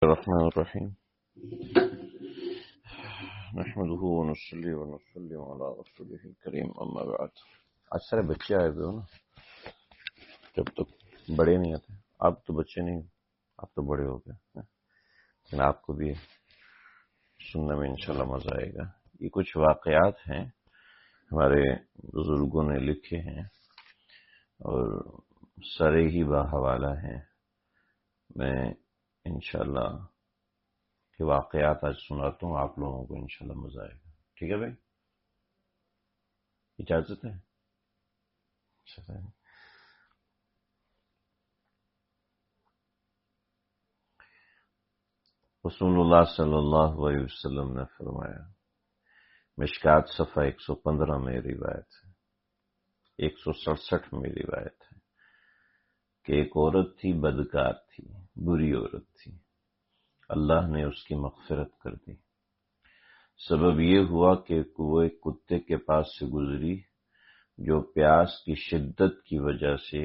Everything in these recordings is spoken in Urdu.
الرحمن الرحیم نحمده ونصلي ونسلم على رسوله الكريم اما بعد. آج سارے بچے آئے ہوئے ہو نا، جب تک بڑے نہیں آتے. آپ تو بچے نہیں، آپ تو بڑے ہو گئے، لیکن آپ کو بھی سننے میں انشاءاللہ مزہ آئے گا. یہ کچھ واقعات ہیں ہمارے بزرگوں نے لکھے ہیں اور سارے ہی باحوالہ ہیں. میں انشاءاللہ کہ واقعات آج سناتا ہوں، آپ لوگوں کو انشاءاللہ مزہ آئے گا. ٹھیک ہے بھائی، اجازت ہے؟ رسول اللہ صلی اللہ علیہ وسلم نے فرمایا، مشکات صفحہ 115 میں روایت ہے، 167 میں روایت ہے کہ ایک عورت تھی، بدکار تھی، بری عورت تھی. اللہ نے اس کی مغفرت کر دی. سبب یہ ہوا کہ وہ ایک کتے کے پاس سے گزری جو پیاس کی شدت کی وجہ سے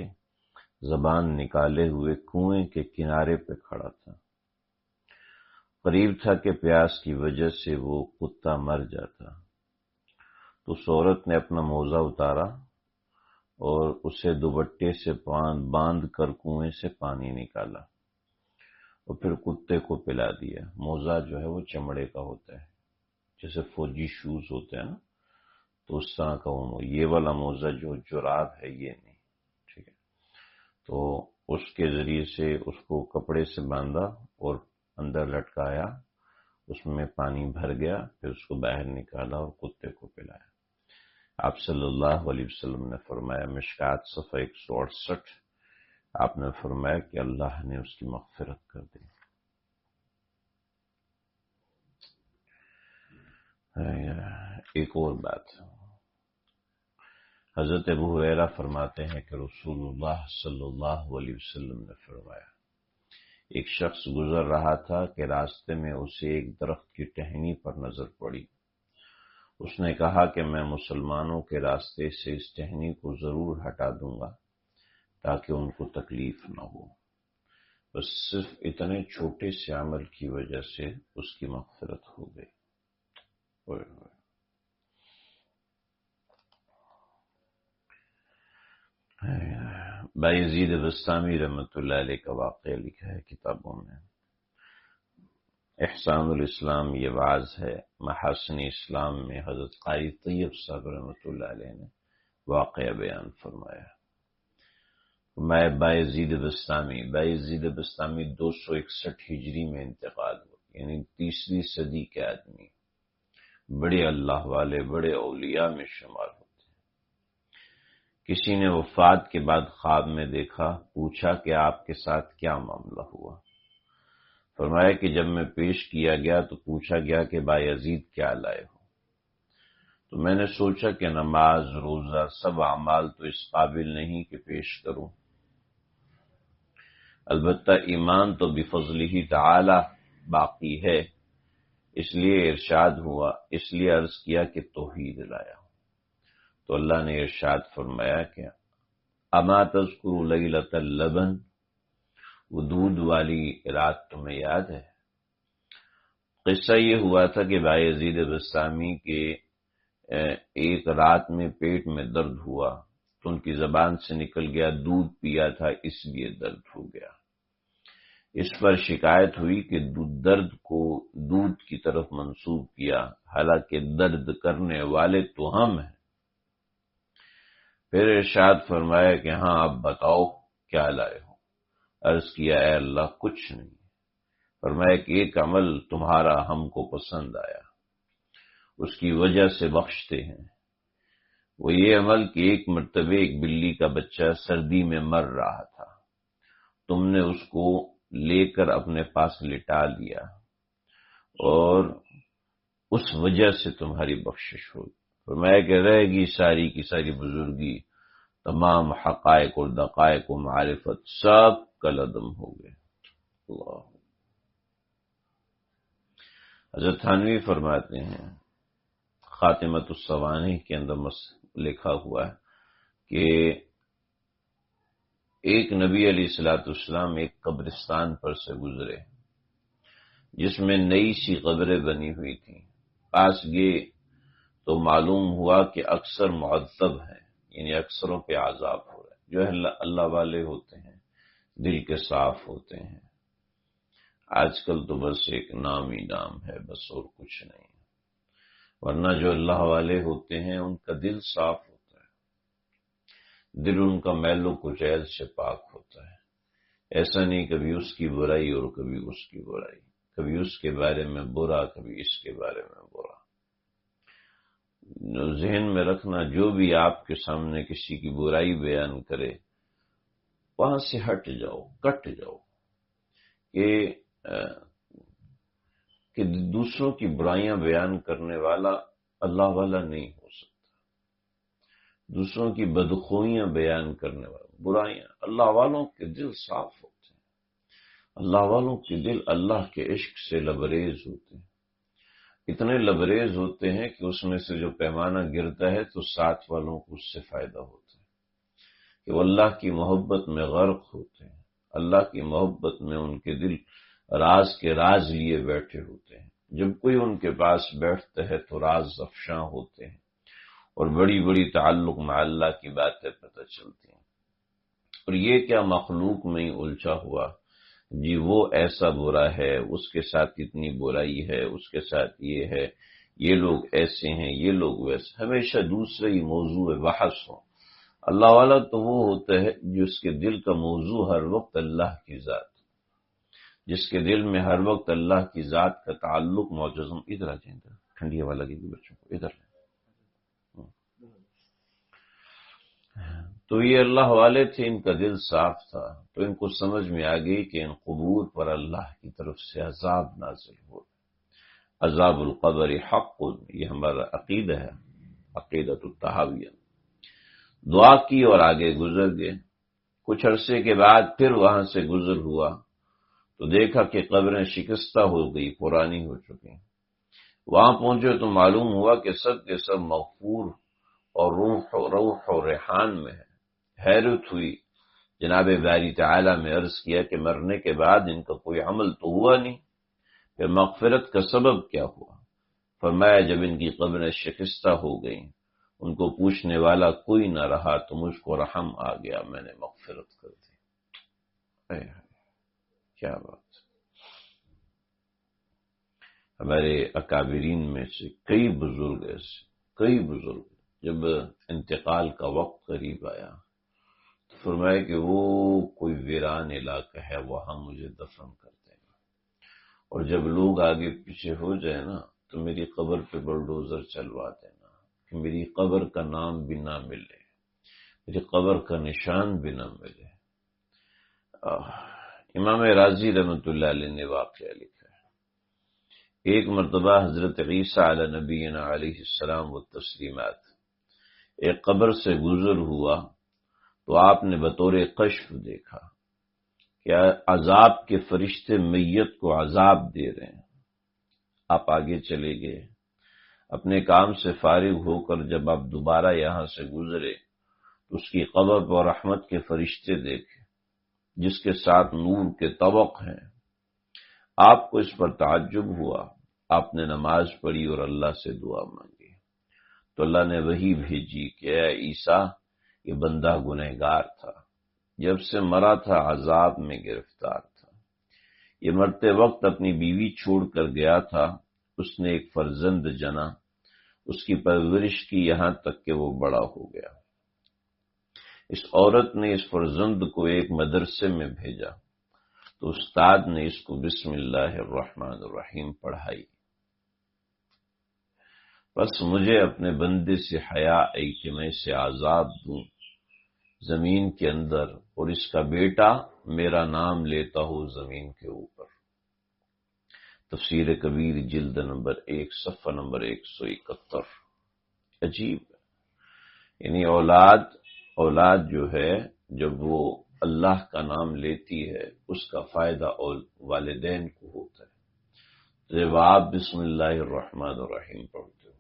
زبان نکالے ہوئے کنویں کے کنارے پہ کھڑا تھا. قریب تھا کہ پیاس کی وجہ سے وہ کتا مر جاتا. تو اس عورت نے اپنا موزہ اتارا اور اسے دوپٹے سے باندھ کر کنویں سے پانی نکالا اور پھر کتے کو پلا دیا. موزہ جو ہے وہ چمڑے کا ہوتا ہے، جیسے فوجی شوز ہوتے ہیں نا، تو اس طرح کا وہ. یہ والا موزہ جو جراب ہے یہ نہیں. ٹھیک ہے، تو اس کے ذریعے سے اس کو کپڑے سے باندھا اور اندر لٹکایا، اس میں پانی بھر گیا، پھر اس کو باہر نکالا اور کتے کو پلایا. آپ صلی اللہ علیہ وسلم نے فرمایا، مشکات صفحہ 168، آپ نے فرمایا کہ اللہ نے اس کی مغفرت کر دی. ایک اور بات، حضرت ابو ہریرہ فرماتے ہیں کہ رسول اللہ صلی اللہ علیہ وسلم نے فرمایا، ایک شخص گزر رہا تھا کہ راستے میں اسے ایک درخت کی ٹہنی پر نظر پڑی. اس نے کہا کہ میں مسلمانوں کے راستے سے اس ٹہنی کو ضرور ہٹا دوں گا تاکہ ان کو تکلیف نہ ہو. بس صرف اتنے چھوٹے سے عمل کی وجہ سے اس کی مغفرت ہو گئی. بایزید بستامی رحمۃ اللہ علیہ کا واقعہ لکھا ہے کتابوں میں. احسان الاسلام یہ واعظ ہے. محاسن اسلام میں حضرت قاری طیب صاحب رحمۃ اللہ علیہ نے واقعہ بیان فرمایا. میں بایزید بستامی 261 ہجری میں انتقال ہوا، یعنی 30ویں صدی کے آدمی، بڑے اللہ والے، بڑے اولیاء میں شمار ہوتے. کسی نے وفات کے بعد خواب میں دیکھا، پوچھا کہ آپ کے ساتھ کیا معاملہ ہوا. فرمایا کہ جب میں پیش کیا گیا تو پوچھا گیا کہ بایزید کیا لائے ہو. تو میں نے سوچا کہ نماز، روزہ، سب اعمال تو اس قابل نہیں کہ پیش کروں، البتہ ایمان تو بفضلہ تعالی باقی ہے. اس لیے ارشاد ہوا، اس لیے عرض کیا کہ توحید لایا. تو اللہ نے ارشاد فرمایا کہ اما تذکر لیلۃ اللبن، وہ دودھ والی رات تمہیں یاد ہے؟ قصہ یہ ہوا تھا کہ بایزید بستامی کے ایک رات میں پیٹ میں درد ہوا تو ان کی زبان سے نکل گیا دودھ پیا تھا اس لیے درد ہو گیا. اس پر شکایت ہوئی کہ درد کو دودھ کی طرف منسوب کیا، حالانکہ درد کرنے والے تو ہم ہیں. پھر ارشاد فرمایا کہ ہاں اب بتاؤ کیا لائے ہو. عرض کیا اے اللہ کچھ نہیں. فرمایا کہ ایک عمل تمہارا ہم کو پسند آیا، اس کی وجہ سے بخشتے ہیں. وہ یہ عمل کہ ایک مرتبہ ایک بلی کا بچہ سردی میں مر رہا تھا، تم نے اس کو لے کر اپنے پاس لٹا لیا اور اس وجہ سے تمہاری بخشش ہوگی. فرمایا کہ رہے گی ساری کی ساری بزرگی، تمام حقائق اور دقائق و معرفت سب کل عدم ہو گئے. اللہ. حضرت تھانوی فرماتے ہیں، خاتمۃ السوانح کے اندر لکھا ہوا ہے کہ ایک نبی علیہ الصلوۃ والسلام ایک قبرستان پر سے گزرے جس میں نئی سی قبریں بنی ہوئی تھیں، پاس گئے تو معلوم ہوا کہ اکثر معذب ہیں، یعنی اکثروں پہ عذاب ہو رہا ہے، جو اللہ والے ہوتے ہیں، دل کے صاف ہوتے ہیں۔ آج کل تو بس ایک نام ہی نام ہے، بس اور کچھ نہیں، ورنہ جو اللہ والے ہوتے ہیں ان کا دل صاف ہوتا ہے، دل ان کا میل و کچیل سے پاک ہوتا ہے۔ ایسا نہیں کبھی اس کی برائی اور کبھی اس کی برائی، کبھی اس کے بارے میں برا کبھی اس کے بارے میں برا۔ ذہن میں رکھنا، جو بھی آپ کے سامنے کسی کی برائی بیان کرے وہاں سے ہٹ جاؤ، کٹ جاؤ، کہ دوسروں کی برائیاں بیان کرنے والا اللہ والا نہیں ہو سکتا، دوسروں کی بدخوئیاں بیان کرنے والا، برائیاں، اللہ والوں کے دل صاف ہوتے ہیں، اللہ والوں کے دل اللہ کے عشق سے لبریز ہوتے ہیں، اتنے لبریز ہوتے ہیں کہ اس میں سے جو پیمانہ گرتا ہے تو ساتھ والوں کو اس سے فائدہ ہوتا ہے، کہ وہ اللہ کی محبت میں غرق ہوتے ہیں، اللہ کی محبت میں ان کے دل راز کے راز لیے بیٹھے ہوتے ہیں، جب کوئی ان کے پاس بیٹھتا ہے تو راز افشاں ہوتے ہیں اور بڑی بڑی تعلق مع اللہ کی باتیں پتہ چلتی ہیں۔ اور یہ کیا مخلوق میں ہی الجھا ہوا، جی وہ ایسا برا ہے، اس کے ساتھ اتنی برائی ہے، اس کے ساتھ یہ ہے، یہ لوگ ایسے ہیں، یہ لوگ ویسے، ہمیشہ دوسرے ہی موضوع بحث ہو۔ اللہ والا تو وہ ہوتا ہے جس کے دل کا موضوع ہر وقت اللہ کی ذات، جس کے دل میں ہر وقت اللہ کی ذات کا تعلق موجزم۔ ادھر آ جائیں، ادھر ٹھنڈی ہوا لگے گی بچوں کو، ادھر۔ تو یہ اللہ والے تھے، ان کا دل صاف تھا، تو ان کو سمجھ میں آ گئی کہ ان قبور پر اللہ کی طرف سے عذاب نازل ہو، عذاب القبر حق، یہ ہمارا عقیدہ ہے، عقیدۃ الطحاویہ۔ دعا کی اور آگے گزر گئے۔ کچھ عرصے کے بعد پھر وہاں سے گزر ہوا تو دیکھا کہ قبریں شکستہ ہو گئی، پرانی ہو چکی۔ وہاں پہنچے تو معلوم ہوا کہ سب کے سب مغفور اور روح و ریحان میں ہے۔ حیرت ہوئی، جناب باری تعالیٰ میں عرض کیا کہ مرنے کے بعد ان کا کوئی عمل تو ہوا نہیں، پھر مغفرت کا سبب کیا ہوا؟ فرمایا جب ان کی قبریں شکستہ ہو گئیں، ان کو پوچھنے والا کوئی نہ رہا تو مجھ کو رحم آ گیا، میں نے مغفرت کر دی۔ کیا بات! ہمارے اکابرین میں سے کئی بزرگ جب انتقال کا وقت قریب آیا تو فرمایا کہ وہ کوئی ویران علاقہ ہے، وہاں مجھے دفن کر دینا، اور جب لوگ آگے پیچھے ہو جائے نا تو میری قبر پہ بلڈوزر چلوا دینا کہ میری قبر کا نام بھی نہ ملے، میری قبر کا نشان بھی نہ ملے۔ امام راضی رحمۃ اللہ علیہ نے واقعہ لکھا ہے، ایک مرتبہ حضرت عیسیٰ علی نبینا علیہ السلام و تسلیمات ایک قبر سے گزر ہوا تو آپ نے بطور کشف دیکھا کہ عذاب کے فرشتے میت کو عذاب دے رہے ہیں۔ آپ آگے چلے گئے، اپنے کام سے فارغ ہو کر جب آپ دوبارہ یہاں سے گزرے تو اس کی قبر پر رحمت کے فرشتے دیکھے جس کے ساتھ نور کے طبق ہیں۔ آپ کو اس پر تعجب ہوا، آپ نے نماز پڑھی اور اللہ سے دعا مانگی تو اللہ نے وحی بھیجی کہ اے عیسیٰ، یہ بندہ گنہگار تھا، جب سے مرا تھا عذاب میں گرفتار تھا، یہ مرتے وقت اپنی بیوی چھوڑ کر گیا تھا، اس نے ایک فرزند جنا، اس کی پرورش کی یہاں تک کہ وہ بڑا ہو گیا۔ اس عورت نے اس فرزند کو ایک مدرسے میں بھیجا تو استاد نے اس کو بسم اللہ الرحمن الرحیم پڑھائی۔ بس مجھے اپنے بندے سے حیا آئی کہ میں اسے عذاب دوں زمین کے اندر اور اس کا بیٹا میرا نام لیتا ہو زمین کے اوپر۔ تفسیر کبیر جلد نمبر 1 صفحہ نمبر 171۔ عجیب، یعنی اولاد جو ہے جب وہ اللہ کا نام لیتی ہے اس کا فائدہ والدین کو ہوتا ہے۔ جب آپ بسم اللہ الرحمن الرحیم پڑھتے ہو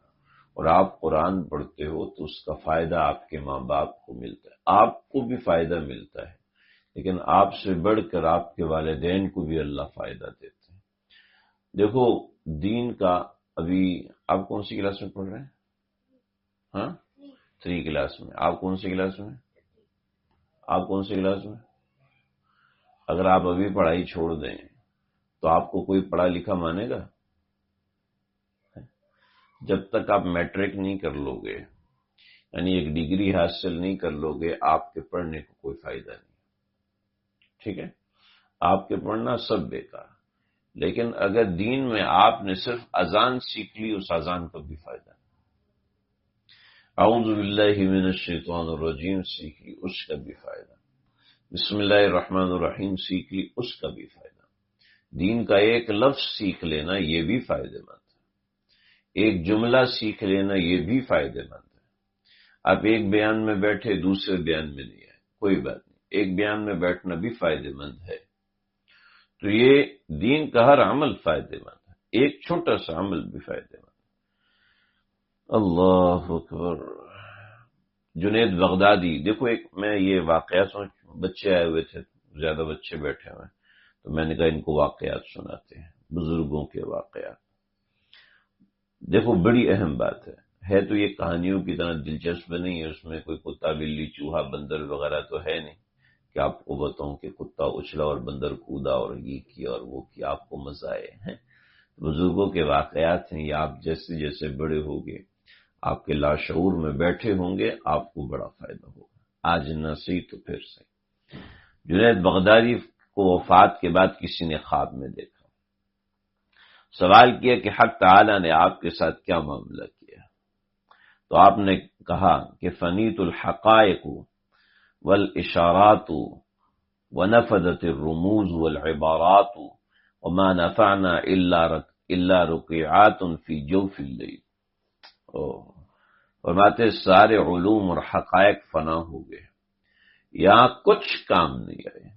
اور آپ قرآن پڑھتے ہو تو اس کا فائدہ آپ کے ماں باپ کو ملتا ہے، آپ کو بھی فائدہ ملتا ہے، لیکن آپ سے بڑھ کر آپ کے والدین کو بھی اللہ فائدہ دیتے ہیں۔ دیکھو دین کا، ابھی آپ کون سی کلاس میں پڑھ رہے ہیں؟ ہاں 3 کلاس میں. آپ کون سی کلاس میں؟ آپ کون سی کلاس میں؟ اگر آپ ابھی پڑھائی چھوڑ دیں تو آپ کو کوئی پڑھا لکھا مانے گا؟ جب تک آپ میٹرک نہیں کر لو گے، یعنی ایک ڈگری حاصل نہیں کر لو گے، آپ کے پڑھنے کو کوئی فائدہ نہیں. ٹھیک ہے، آپ کے پڑھنا سب بیکار. لیکن اگر دین میں آپ نے صرف اذان سیکھ لی، اس اذان کا بھی فائدہ نہیں. اعوذ باللہ من الشیطان الرجیم سیکھ لی، اس کا بھی فائدہ. بسم اللہ الرحمن الرحیم سیکھ لی، اس کا بھی فائدہ. دین کا ایک لفظ سیکھ لینا یہ بھی فائدہ مند ہے، ایک جملہ سیکھ لینا یہ بھی فائدہ مند ہے. آپ ایک بیان میں بیٹھے دوسرے بیان میں نہیں آئے، کوئی بات نہیں، ایک بیان میں بیٹھنا بھی فائدہ مند ہے. تو یہ دین کا ہر عمل فائدہ مند ہے، ایک چھوٹا سا عمل بھی فائدہ مند. اللہ اکبر. جنید بغدادی، دیکھو ایک میں یہ واقعہ بچے آئے ہوئے تھے، زیادہ بچے بیٹھے ہوئے، تو میں نے کہا ان کو واقعات سناتے ہیں، بزرگوں کے واقعات. دیکھو بڑی اہم بات ہے تو یہ کہانیوں کی طرح دلچسپ نہیں ہے، اس میں کوئی کتا بلی چوہا بندر وغیرہ تو ہے نہیں کہ آپ کو بتاؤں کہ کتا اچھلا اور بندر کودا اور یہ کیا اور وہ کیا، آپ کو مزہ آئے ہیں. بزرگوں کے واقعات ہیں، یہ آپ جیسے جیسے بڑے ہوگے، آپ کے لاشعور میں بیٹھے ہوں گے، آپ کو بڑا فائدہ ہوگا. آج نہ صحیح تو پھر صحیح. جنید بغدادی کو وفات کے بعد کسی نے خواب میں دیکھا، سوال کیا کہ حق تعالی نے آپ کے ساتھ کیا معاملہ کیا؟ تو آپ نے کہا کہ فنیت الحقائق والاشارات ونفذت الرموز والعبارات وما نفعنا الا رقعات فی جوف اللیل. فرماتے سارے علوم اور حقائق فنا ہو گئے، یہاں کچھ کام نہیں آئے.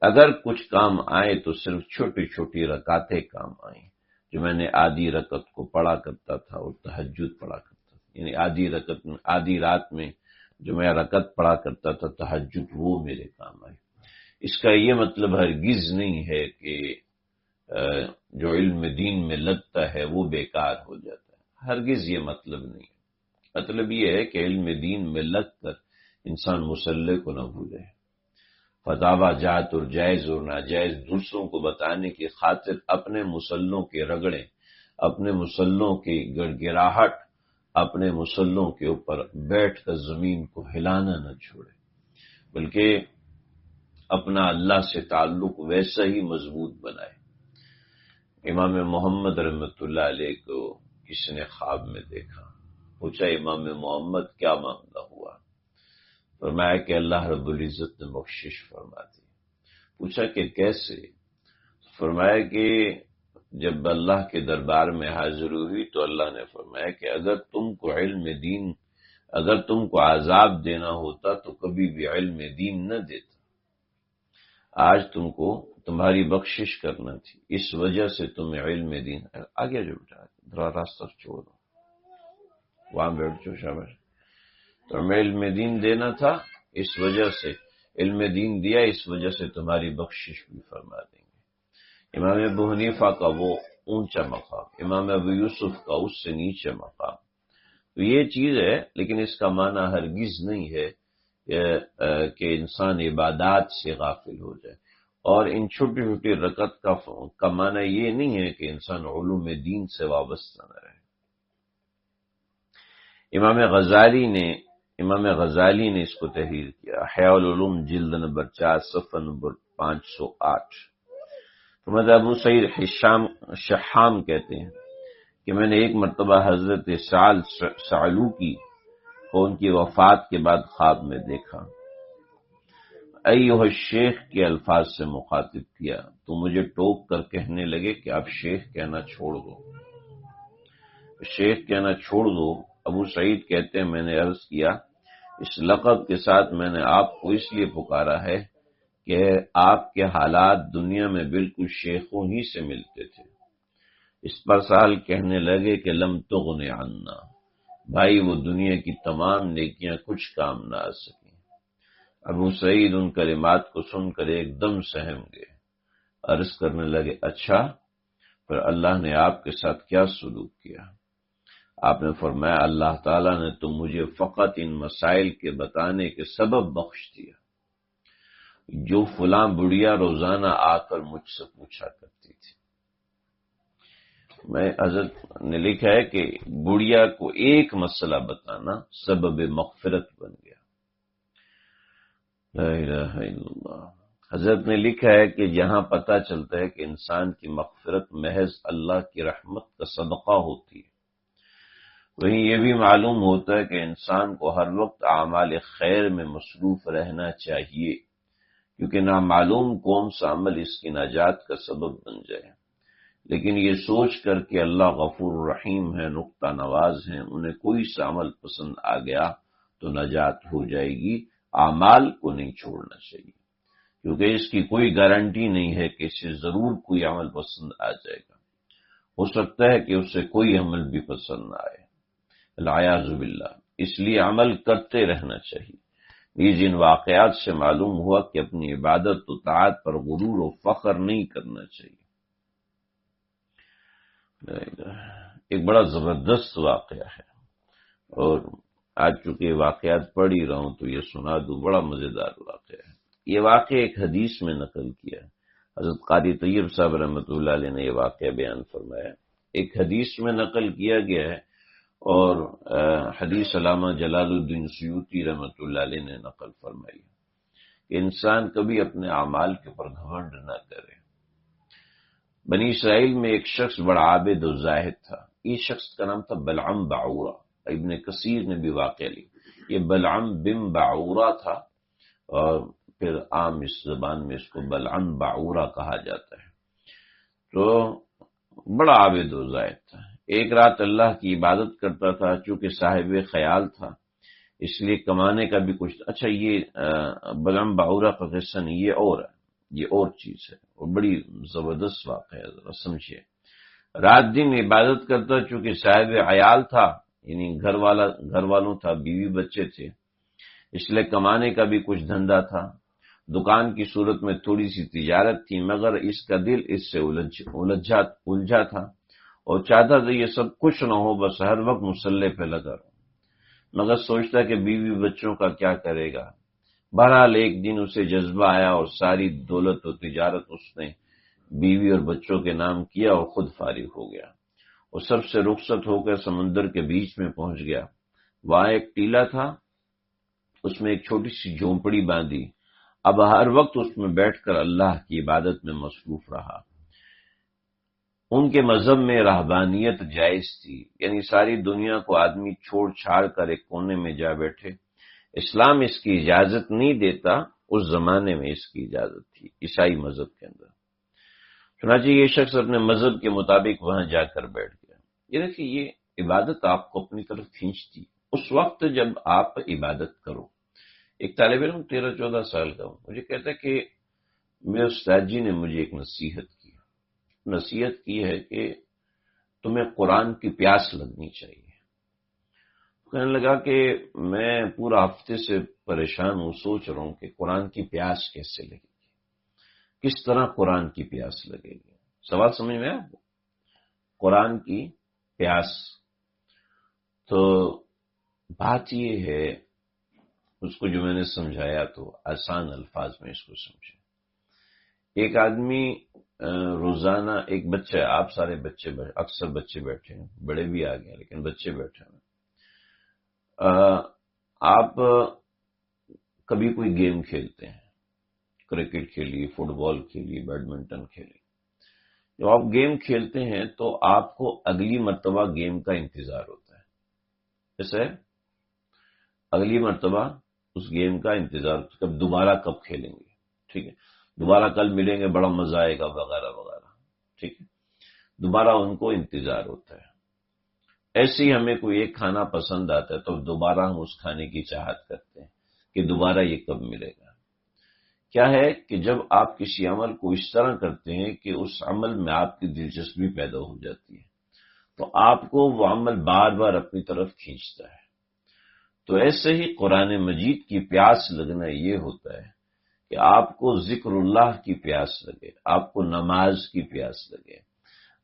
اگر کچھ کام آئے تو صرف چھوٹی چھوٹی رکعتیں کام آئیں، جو میں نے آدھی رکعت کو پڑھا کرتا تھا اور تہجد پڑھا کرتا تھا. یعنی آدھی رات میں جو میں رکعت پڑھا کرتا تھا تہجد، وہ میرے کام آئے. اس کا یہ مطلب ہرگز نہیں ہے کہ جو علم دین میں لگتا ہے وہ بیکار ہو جاتا ہے، ہرگز یہ مطلب نہیں ہے. مطلب یہ ہے کہ علم دین میں لگ کر انسان مسلح کو نہ بھولے. فتاوی جات اور جائز اور ناجائز دوسروں کو بتانے کی خاطر اپنے مسلوں کے رگڑیں، اپنے مسلوں کی گڑگڑاہٹ، اپنے مسلوں کے اوپر بیٹھ کر زمین کو ہلانا نہ چھوڑے، بلکہ اپنا اللہ سے تعلق ویسا ہی مضبوط بنائے. امام محمد رحمۃ اللہ علیہ کو کسی نے خواب میں دیکھا، پوچھا امام محمد کیا معاملہ ہوا؟ فرمایا کہ اللہ رب العزت نے بخشش فرما دی. پوچھا کہ کیسے؟ فرمایا کہ جب اللہ کے دربار میں حاضر ہوئی تو اللہ نے فرمایا کہ اگر تم کو علم دین، اگر تم کو عذاب دینا ہوتا تو کبھی بھی علم دین نہ دیتا. آج تم کو تمہاری بخشش کرنا تھی، اس وجہ سے تمہیں علم دین. آگے جو بیٹا ذرا راستہ چھوڑ دو، وہاں بیٹھ جو شاباش. تو ہمیں علم دین دینا تھا، اس وجہ سے علم دین دیا، اس وجہ سے تمہاری بخشش بھی فرما دیں گے. امام ابو حنیفہ کا وہ اونچا مقام، امام ابو یوسف کا اس سے نیچے مقام. تو یہ چیز ہے، لیکن اس کا معنی ہرگز نہیں ہے کہ انسان عبادات سے غافل ہو جائے. اور ان چھوٹی چھوٹی رکعت کا معنی یہ نہیں ہے کہ انسان علوم دین سے وابستہ نہ رہے. امام غزالی نے اس کو تحریر کیا، احیاء العلوم جلد نمبر 4 صفحہ نمبر 508. فرماتا ابو سعید شحام کہتے ہیں کہ میں نے ایک مرتبہ حضرت ثعلوکی کو ان کی وفات کے بعد خواب میں دیکھا. ایھا الشیخ کے الفاظ سے مخاطب کیا تو مجھے ٹوک کر کہنے لگے کہ آپ شیخ کہنا چھوڑ دو، شیخ کہنا چھوڑ دو. ابو سعید کہتے ہیں میں نے عرض کیا اس لقب کے ساتھ میں نے آپ کو اس لیے پکارا ہے کہ آپ کے حالات دنیا میں بالکل شیخوں ہی سے ملتے تھے. اس پر سال کہنے لگے کہ لم تغن عنا، بھائی وہ دنیا کی تمام نیکیاں کچھ کام نہ آ سکیں. ابو سعید ان کلمات کو سن کر ایک دم سہم گئے، عرض کرنے لگے اچھا، پھر اللہ نے آپ کے ساتھ کیا سلوک کیا؟ آپ نے فرمایا اللہ تعالیٰ نے تو مجھے فقط ان مسائل کے بتانے کے سبب بخش دیا جو فلاں بڑھیا روزانہ آ کر مجھ سے پوچھا کرتی تھی۔ میں حضرت نے لکھا ہے کہ بڑھیا کو ایک مسئلہ بتانا سبب مغفرت بن گیا۔ لا الہ الا اللہ۔ حضرت نے لکھا ہے کہ جہاں پتہ چلتا ہے کہ انسان کی مغفرت محض اللہ کی رحمت کا صدقہ ہوتی ہے، وہیں یہ بھی معلوم ہوتا ہے کہ انسان کو ہر وقت اعمال خیر میں مصروف رہنا چاہیے، کیونکہ نامعلوم کون سا عمل اس کی نجات کا سبب بن جائے۔ لیکن یہ سوچ کر کہ اللہ غفور رحیم ہے، نقطہ نواز ہیں، انہیں کوئی سا عمل پسند آ گیا تو نجات ہو جائے گی، اعمال کو نہیں چھوڑنا چاہیے، کیونکہ اس کی کوئی گارنٹی نہیں ہے کہ اسے ضرور کوئی عمل پسند آ جائے گا، ہو سکتا ہے کہ اسے کوئی عمل بھی پسند نہ آئے، العیاذ باللہ۔ اس لیے عمل کرتے رہنا چاہیے۔ یہ جن واقعات سے معلوم ہوا کہ اپنی عبادت و طاعت پر غرور و فخر نہیں کرنا چاہیے۔ ایک بڑا زبردست واقعہ ہے، اور آج چونکہ واقعات پڑھ ہی رہا ہوں تو یہ سنا دوں، بڑا مزیدار واقعہ ہے۔ یہ واقعہ ایک حدیث میں نقل کیا ہے، حضرت قاری طیب صاحب رحمۃ اللہ علیہ نے یہ واقعہ بیان فرمایا، ایک حدیث میں نقل کیا گیا ہے، اور حدیث علامہ جلال الدین سیوطی رحمۃ اللہ علیہ نے نقل فرمائی کہ انسان کبھی اپنے اعمال کے اوپر گھمنڈ نہ کرے۔ بنی اسرائیل میں ایک شخص بڑا عابد و زاہد تھا، اس شخص کا نام تھا بلعم باعورہ، ابن کثیر نے بھی واقعہ لی، یہ بلعم بن باعورہ تھا، اور پھر عام اس زبان میں اس کو بلعم باعورہ کہا جاتا ہے۔ تو بڑا عابد و زاہد تھا، ایک رات اللہ کی عبادت کرتا تھا، چونکہ صاحب خیال تھا اس لیے کمانے کا بھی کچھ۔ اچھا، یہ بلعم باعورہ کا قصہ نہیں، یہ اور چیز ہے، اور بڑی زبردست واقعہ ہے، ذرا سمجھیے۔ رات دن عبادت کرتا، چونکہ صاحب عیال تھا، یعنی گھر والوں تھا، بیوی بچے تھے، اس لیے کمانے کا بھی کچھ دھندا تھا، دکان کی صورت میں تھوڑی سی تجارت تھی، مگر اس کا دل اس سے الجھا تھا، اور چاہتا تھا یہ سب کچھ نہ ہو، بس ہر وقت مصلے پہ لگا رہو، مگر سوچتا کہ بیوی بچوں کا کیا کرے گا۔ بہرحال ایک دن اسے جذبہ آیا اور ساری دولت و تجارت اس نے بیوی اور بچوں کے نام کیا اور خود فارغ ہو گیا۔ وہ سب سے رخصت ہو کر سمندر کے بیچ میں پہنچ گیا، وہاں ایک ٹیلا تھا، اس میں ایک چھوٹی سی جھونپڑی باندھی، اب ہر وقت اس میں بیٹھ کر اللہ کی عبادت میں مصروف رہا۔ ان کے مذہب میں رہبانیت جائز تھی، یعنی ساری دنیا کو آدمی چھوڑ چھاڑ کر ایک کونے میں جا بیٹھے۔ اسلام اس کی اجازت نہیں دیتا، اس زمانے میں اس کی اجازت تھی عیسائی مذہب کے اندر۔ چنانچہ یہ شخص اپنے مذہب کے مطابق وہاں جا کر بیٹھ گیا۔ یہ دیکھیے، یہ عبادت آپ کو اپنی طرف کھینچتی اس وقت جب آپ عبادت کرو۔ ایک طالب علم 13-14 سال کا ہوں، مجھے کہتا ہے کہ میرے استاد جی نے مجھے ایک نصیحت کی ہے کہ تمہیں قرآن کی پیاس لگنی چاہیے۔ کہنے لگا کہ میں پورا ہفتے سے پریشان ہوں، سوچ رہا ہوں کہ قرآن کی پیاس کیسے لگے گی، کس طرح قرآن کی پیاس لگے گی۔ سوال سمجھ میں آیا؟ قرآن کی پیاس، تو بات یہ ہے، اس کو جو میں نے سمجھایا تو آسان الفاظ میں اس کو سمجھے۔ ایک آدمی روزانہ، ایک بچہ، آپ سارے بچے، اکثر بچے بیٹھے ہیں، بڑے بھی آ گئے لیکن بچے بیٹھے ہیں، آپ کبھی کوئی گیم کھیلتے ہیں، کرکٹ کھیلیے، فٹ بال کھیلیے، بیڈمنٹن کھیلیے۔ جب آپ گیم کھیلتے ہیں تو آپ کو اگلی مرتبہ گیم کا انتظار ہوتا ہے، جیسے اگلی مرتبہ اس گیم کا انتظار، کب دوبارہ کب کھیلیں گے، ٹھیک ہے، دوبارہ کل ملیں گے، بڑا مزہ آئے گا، وغیرہ وغیرہ، ٹھیک ہے، دوبارہ ان کو انتظار ہوتا ہے۔ ایسے ہی ہمیں کوئی ایک کھانا پسند آتا ہے تو دوبارہ ہم اس کھانے کی چاہت کرتے ہیں کہ دوبارہ یہ کب ملے گا۔ کیا ہے کہ جب آپ کسی عمل کو اس طرح کرتے ہیں کہ اس عمل میں آپ کی دلچسپی پیدا ہو جاتی ہے تو آپ کو وہ عمل بار بار اپنی طرف کھینچتا ہے۔ تو ایسے ہی قرآن مجید کی پیاس لگنا یہ ہوتا ہے کہ آپ کو ذکر اللہ کی پیاس لگے، آپ کو نماز کی پیاس لگے،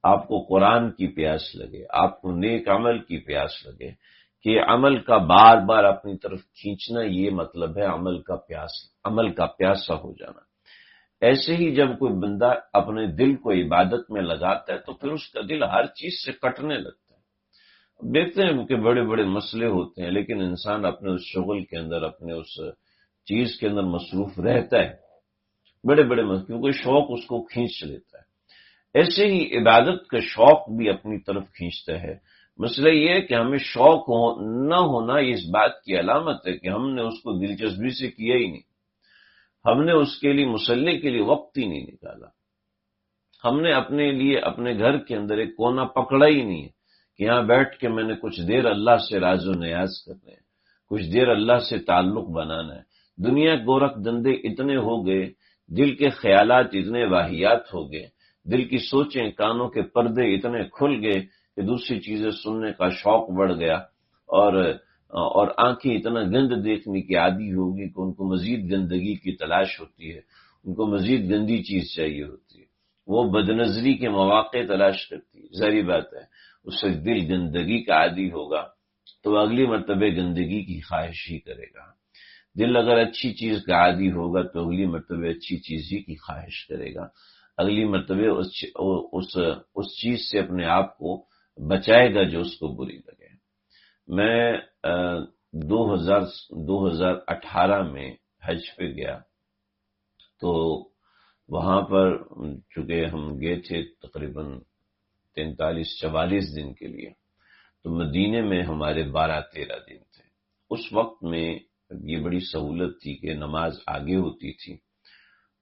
آپ کو قرآن کی پیاس لگے، آپ کو نیک عمل کی پیاس لگے کہ عمل کا بار بار اپنی طرف کھینچنا، یہ مطلب ہے عمل کا پیاسا ہو جانا۔ ایسے ہی جب کوئی بندہ اپنے دل کو عبادت میں لگاتا ہے تو پھر اس کا دل ہر چیز سے کٹنے لگتا ہے۔ دیکھتے ہیں کہ بڑے بڑے مسئلے ہوتے ہیں، لیکن انسان اپنے اس شغل کے اندر، اپنے اس چیز کے اندر مصروف رہتا ہے، بڑے بڑے مسئلے، کیونکہ شوق اس کو کھینچ لیتا ہے۔ ایسے ہی عبادت کا شوق بھی اپنی طرف کھینچتا ہے۔ مسئلہ یہ ہے کہ ہمیں شوق نہ ہونا اس بات کی علامت ہے کہ ہم نے اس کو دلچسپی سے کیا ہی نہیں، ہم نے اس کے لیے مسلح کے لیے وقت ہی نہیں نکالا، ہم نے اپنے لیے اپنے گھر کے اندر ایک کونا پکڑا ہی نہیں ہے کہ یہاں بیٹھ کے میں نے کچھ دیر اللہ سے راز و نیاز کرنے ہیں، کچھ دیر اللہ سے تعلق بنانا ہے۔ دنیا گورکھ دندے اتنے ہو گئے، دل کے خیالات اتنے واہیات ہو گئے، دل کی سوچیں، کانوں کے پردے اتنے کھل گئے کہ دوسری چیزیں سننے کا شوق بڑھ گیا، اور آنکھیں اتنا گند دیکھنے کی عادی ہوگی کہ ان کو مزید گندگی کی تلاش ہوتی ہے، ان کو مزید گندی چیز چاہیے ہوتی ہے، وہ بدنظری کے مواقع تلاش کرتی ہے۔ ظاہری بات ہے اس سے دل گندگی کا عادی ہوگا تو اگلی مرتبہ گندگی کی خواہش ہی کرے گا۔ دل اگر اچھی چیز کا عادی ہوگا تو اگلی مرتبہ اچھی چیز ہی کی خواہش کرے گا، اگلی مرتبہ اس چیز سے اپنے آپ کو بچائے گا جو اس کو بری لگے۔ میں 2018 میں حج پہ گیا تو وہاں پر چونکہ ہم گئے تھے تقریباً 43-44 دن کے لیے، تو مدینے میں ہمارے 12-13 دن تھے۔ اس وقت میں یہ بڑی سہولت تھی کہ نماز آگے ہوتی تھی،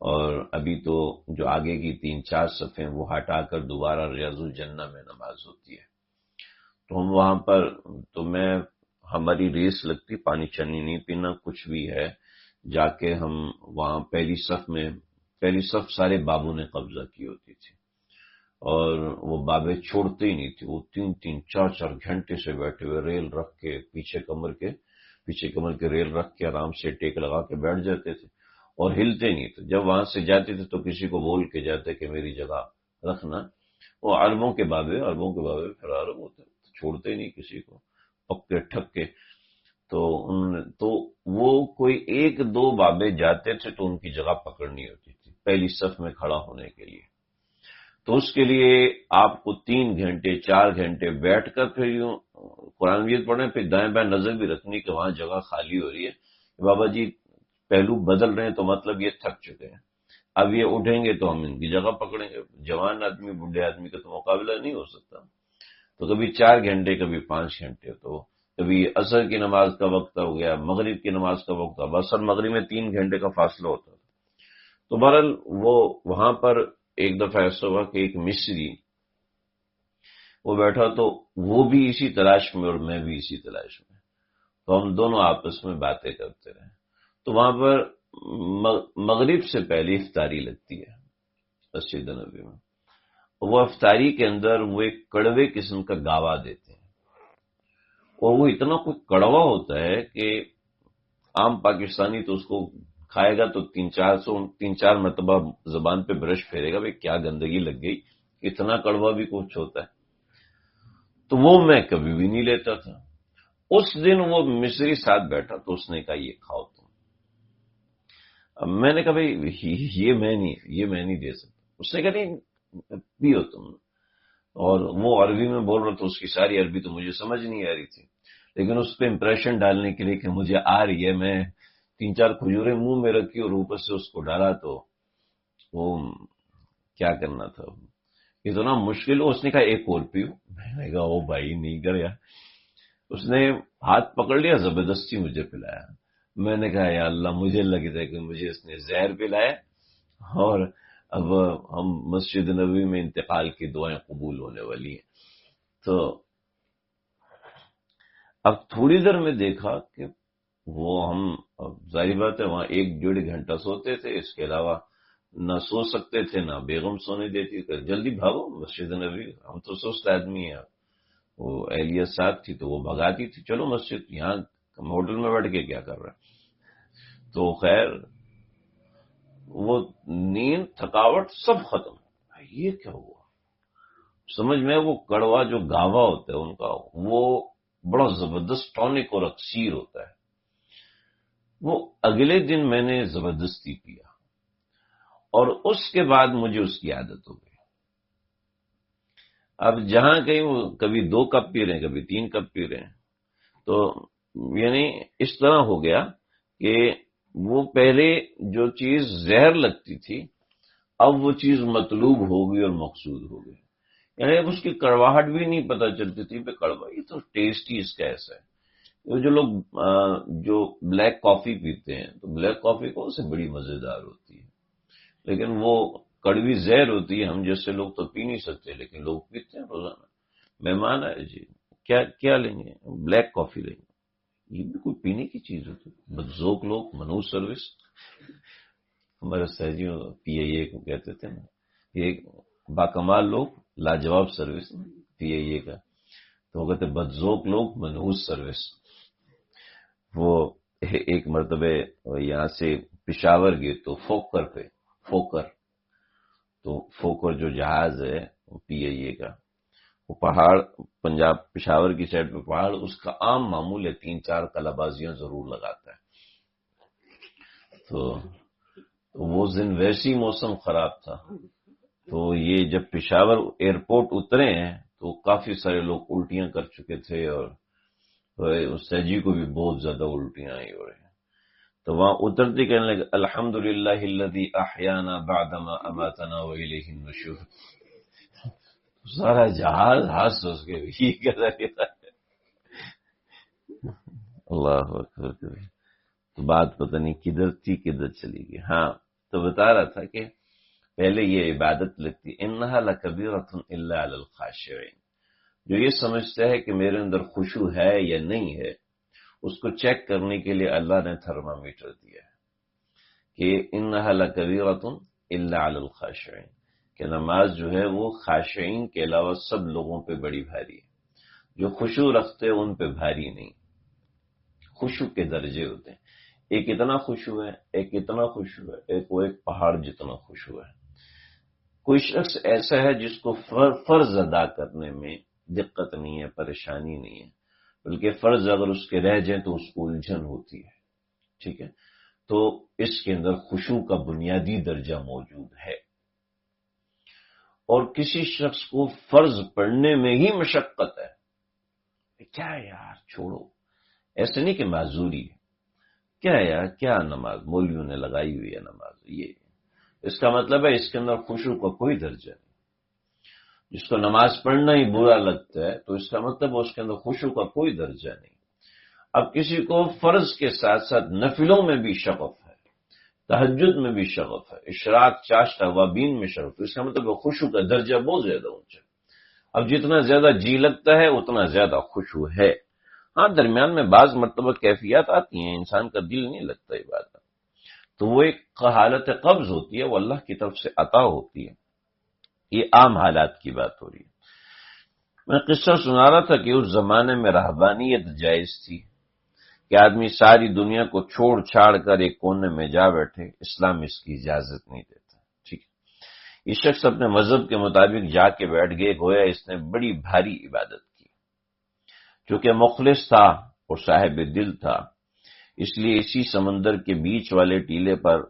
اور ابھی تو جو آگے کی 3-4 صفیں وہ ہٹا کر دوبارہ ریاض الجنہ میں نماز ہوتی ہے۔ تو ہم وہاں پر، تو ہماری ریس لگتی، پانی چنی نہیں پینا کچھ بھی ہے، جا کے ہم وہاں پہلی صف سارے بابوں نے قبضہ کی ہوتی تھی، اور وہ بابے چھوڑتے ہی نہیں تھے، وہ 3-4 گھنٹے سے بیٹھے ہوئے، ریل رکھ کے پیچھے کمر کے ریل رکھ کے آرام سے ٹیک لگا کے بیٹھ جاتے تھے اور ہلتے نہیں تھے۔ جب وہاں سے جاتے تھے تو کسی کو بول کے جاتے کہ میری جگہ رکھنا۔ وہ عربوں کے بابے پھر عرب ہوتے، چھوڑتے نہیں کسی کو، پکے ٹھکے۔ تو وہ کوئی 1-2 بابے جاتے تھے تو ان کی جگہ پکڑنی ہوتی تھی پہلی صف میں کھڑا ہونے کے لیے۔ تو اس کے لیے آپ کو 3-4 گھنٹے بیٹھ کر پھر یوں قرآن مجید پڑھیں، پھر دائیں بائیں نظر بھی رکھنی کہ وہاں جگہ خالی ہو رہی ہے، بابا جی پہلو بدل رہے ہیں تو مطلب یہ تھک چکے ہیں، اب یہ اٹھیں گے تو ہم ان کی جگہ پکڑیں گے۔ جوان آدمی بوڑھے آدمی کا تو مقابلہ نہیں ہو سکتا۔ تو کبھی 4 گھنٹے، کبھی 5 گھنٹے، تو کبھی عصر کی نماز کا وقت ہو گیا، مغرب کی نماز کا وقت، اب عصر مغرب میں 3 گھنٹے کا فاصلہ ہوتا تھا۔ تو بہرحال وہ وہاں پر ایک دفعہ ایسا ہوا کہ ایک مصری وہ بیٹھا، تو وہ بھی اسی تلاش میں اور میں بھی اسی تلاش میں، تو ہم دونوں آپس میں باتیں کرتے رہے۔ تو وہاں پر مغرب سے پہلے افطاری لگتی ہے مسجد نبوی میں، وہ افطاری کے اندر وہ ایک کڑوے قسم کا گاوا دیتے ہیں، اور وہ اتنا کوئی کڑوا ہوتا ہے کہ عام پاکستانی تو اس کو کھائے گا تو 3-4 مرتبہ زبان پہ برش پھیرے گا، بھئی کیا گندگی لگ گئی، اتنا کڑوا بھی کچھ ہوتا ہے۔ تو وہ میں کبھی بھی نہیں لیتا تھا۔ اس دن وہ مصری ساتھ بیٹھا تو اس نے کہا یہ کھاؤ تم۔ اب میں نے کہا بھئی یہ میں نہیں دے سکتا۔ اس نے کہا نہیں پیو تم، اور وہ عربی میں بول رہا تھا، اس کی ساری عربی تو مجھے سمجھ نہیں آ رہی تھی، لیکن اس پہ امپریشن ڈالنے کے لیے کہ مجھے آ رہی ہے، میں 3-4 کھجوریں منہ میں رکھی اور اوپر سے اس کو ڈالا، تو وہ کیا کرنا تھا، اتنا مشکل ہو۔ اس نے کہا ایک اور پیو، میں نے کہا او بھائی نہیں کر یار۔ اس نے ہاتھ پکڑ لیا، زبردستی مجھے پلایا۔ میں نے کہا یا اللہ، مجھے لگتا ہے کہ مجھے اس نے زہر پلایا، اور اب ہم مسجد نبوی میں انتقال کی دعائیں قبول ہونے والی ہیں۔ تو اب تھوڑی دیر میں دیکھا کہ وہ ہم، ظاہر بات ہے وہاں 1-1.5 گھنٹہ سوتے تھے، اس کے علاوہ نہ سو سکتے تھے، نہ بیگم سونے دیتی، کہ جلدی بھاگو مسجد نبوی، ہم تو سست آدمی ہیں۔ وہ اہلیہ ساتھ تھی تو وہ بھگاتی تھی، چلو مسجد، یہاں ہوٹل میں بیٹھ کے کیا کر رہا ہے۔ تو خیر وہ نیند، تھکاوٹ سب ختم، یہ کیا ہوا، سمجھ میں وہ کڑوا جو گاوا ہوتا ہے ان کا، وہ بڑا زبردست ٹونک اور اکسیر ہوتا ہے. وہ اگلے دن میں نے زبردستی پیا اور اس کے بعد مجھے اس کی عادت ہو گئی. اب جہاں کہیں وہ کبھی 2 کپ پی رہے ہیں، کبھی 3 کپ پی رہے ہیں، تو یعنی اس طرح ہو گیا کہ وہ پہلے جو چیز زہر لگتی تھی اب وہ چیز مطلوب ہو گئی اور مقصود ہو گئی. یعنی اب اس کی کڑواہٹ بھی نہیں پتہ چلتی تھی کہ کڑوا، یہ تو ٹیسٹ ہی اس کا ایسا ہے. وہ جو لوگ جو بلیک کافی پیتے ہیں تو بلیک کافی کو سے بڑی مزیدار ہوتی ہے، لیکن وہ کڑوی زہر ہوتی ہے. ہم جیسے لوگ تو پی نہیں سکتے، لیکن لوگ پیتے ہیں روزانہ. مہمان آئے جی کیا لیں گے؟ بلیک کافی لیں گے. یہ بھی کوئی پینے کی چیز ہوتی ہے؟ بدذوق لوگ، منحوس سروس. ہمارے سہجیوں پی اے اے کو کہتے تھے نا، یہ باکمال لوگ، لاجواب سروس پی اے اے کا، تو وہ کہتے بدذوق لوگ، منحوس سروس. وہ ایک مرتبہ یہاں سے پشاور گئے تو فوکر جو جہاز ہے پی اے اے کا، وہ پہاڑ پنجاب پشاور کی سائڈ پہ پہاڑ، اس کا عام معمول ہے 3-4 کلابازیاں ضرور لگاتا ہے. تو وہ دن ویسی موسم خراب تھا، تو یہ جب پشاور ایئرپورٹ اترے ہیں تو کافی سارے لوگ الٹیاں کر چکے تھے، اور سیجی کو بھی بہت زیادہ الٹیاں آئی ہو رہی ہیں. تو وہاں اترتے کہنے لگے الحمدللہ الذی احیانا بعدما اماتنا والیہ النشور. سارا جہاز ہنس اس کے یہ کہتا ہے. اللہ اکبر. تو بات پتہ نہیں کدھر تھی کدھر چلی گئی. ہاں تو بتا رہا تھا کہ پہلے یہ عبادت لگتی انہا لکبیرۃ الا علی الخاشعین. جو یہ سمجھتا ہے کہ میرے اندر خشوع ہے یا نہیں ہے، اس کو چیک کرنے کے لیے اللہ نے تھرمامیٹر دیا ہے کہ انہا لکبیرۃ الا علی الخاشعین، کہ نماز جو ہے وہ خاشعین کے علاوہ سب لوگوں پہ بڑی بھاری ہے. جو خشوع رکھتے ہیں ان پہ بھاری نہیں. خشوع کے درجے ہوتے ہیں، ایک اتنا خشوع ہے، ایک اتنا خشوع ہے، ایک پہاڑ جتنا خشوع ہے. کوئی شخص ایسا ہے جس کو فرض ادا کرنے میں دقت نہیں ہے، پریشانی نہیں ہے، بلکہ فرض اگر اس کے رہ جائیں تو اس کو الجھن ہوتی ہے. ٹھیک ہے، تو اس کے اندر خشوع کا بنیادی درجہ موجود ہے. اور کسی شخص کو فرض پڑھنے میں ہی مشقت ہے، کیا یار چھوڑو، ایسے نہیں کہ معذوری ہے، کیا یار کیا نماز مولویوں نے لگائی ہوئی ہے نماز، یہ اس کا مطلب ہے اس کے اندر خشوع کا کوئی درجہ نہیں. جس کو نماز پڑھنا ہی برا لگتا ہے تو اس کا مطلب اس کے اندر خشوع کا کوئی درجہ نہیں. اب کسی کو فرض کے ساتھ ساتھ نفلوں میں بھی شغف ہے، تہجد میں بھی شغف ہے، اشراق چاشت اوابین میں شغف، تو اس کا مطلب خشوع کا درجہ بہت زیادہ اونچا. اب جتنا زیادہ جی لگتا ہے اتنا زیادہ خشوع ہے. ہاں درمیان میں بعض مرتبہ کیفیات آتی ہیں، انسان کا دل نہیں لگتا عبادت، تو وہ ایک حالت قبض ہوتی ہے، وہ اللہ کی طرف سے عطا ہوتی ہے. یہ عام حالات کی بات ہو رہی ہے. میں قصہ سنا رہا تھا کہ اس زمانے میں رہبانیت جائز تھی کہ آدمی ساری دنیا کو چھوڑ چھاڑ کر ایک کونے میں جا بیٹھے، اسلام اس کی اجازت نہیں دیتا. ٹھیک ہے، یہ شخص اپنے مذہب کے مطابق جا کے بیٹھ گئے، گویا اس نے بڑی بھاری عبادت کی. چونکہ مخلص تھا اور صاحب دل تھا، اس لیے اسی سمندر کے بیچ والے ٹیلے پر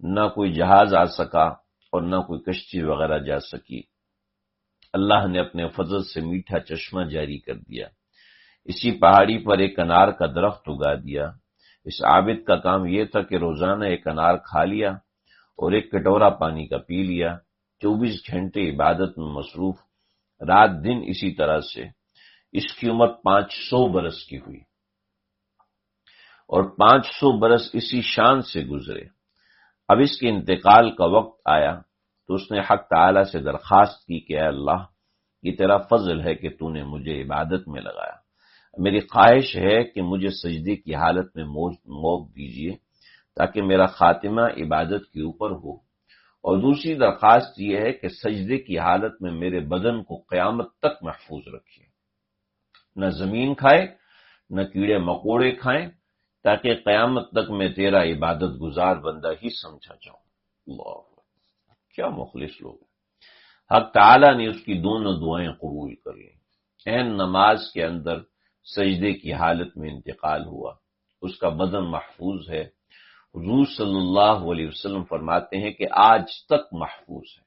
نہ کوئی جہاز آ سکا اور نہ کوئی کشتی وغیرہ جا سکی. اللہ نے اپنے فضل سے میٹھا چشمہ جاری کر دیا. اسی پہاڑی پر ایک انار کا درخت اگا دیا. اس عابد کا کام یہ تھا کہ روزانہ ایک انار کھا لیا اور ایک کٹورا پانی کا پی لیا. 24 گھنٹے عبادت میں مصروف، رات دن اسی طرح سے. اس کی عمر 500 برس کی ہوئی اور 500 برس اسی شان سے گزرے. اب اس کے انتقال کا وقت آیا تو اس نے حق تعالی سے درخواست کی کہ اے اللہ، یہ تیرا فضل ہے کہ تو نے مجھے عبادت میں لگایا. میری خواہش ہے کہ مجھے سجدے کی حالت میں موت دیجیے تاکہ میرا خاتمہ عبادت کے اوپر ہو، اور دوسری درخواست یہ ہے کہ سجدے کی حالت میں میرے بدن کو قیامت تک محفوظ رکھیے، نہ زمین کھائے نہ کیڑے مکوڑے کھائیں، تاکہ قیامت تک میں تیرا عبادت گزار بندہ ہی سمجھا جاؤں. اللہ، کیا مخلص لوگ ہیں. حق تعالی نے اس کی دونوں دعائیں قبول کر لیں۔ عین نماز کے اندر سجدے کی حالت میں انتقال ہوا، اس کا بدن محفوظ ہے۔ حضور صلی اللہ علیہ وسلم فرماتے ہیں کہ آج تک محفوظ ہے،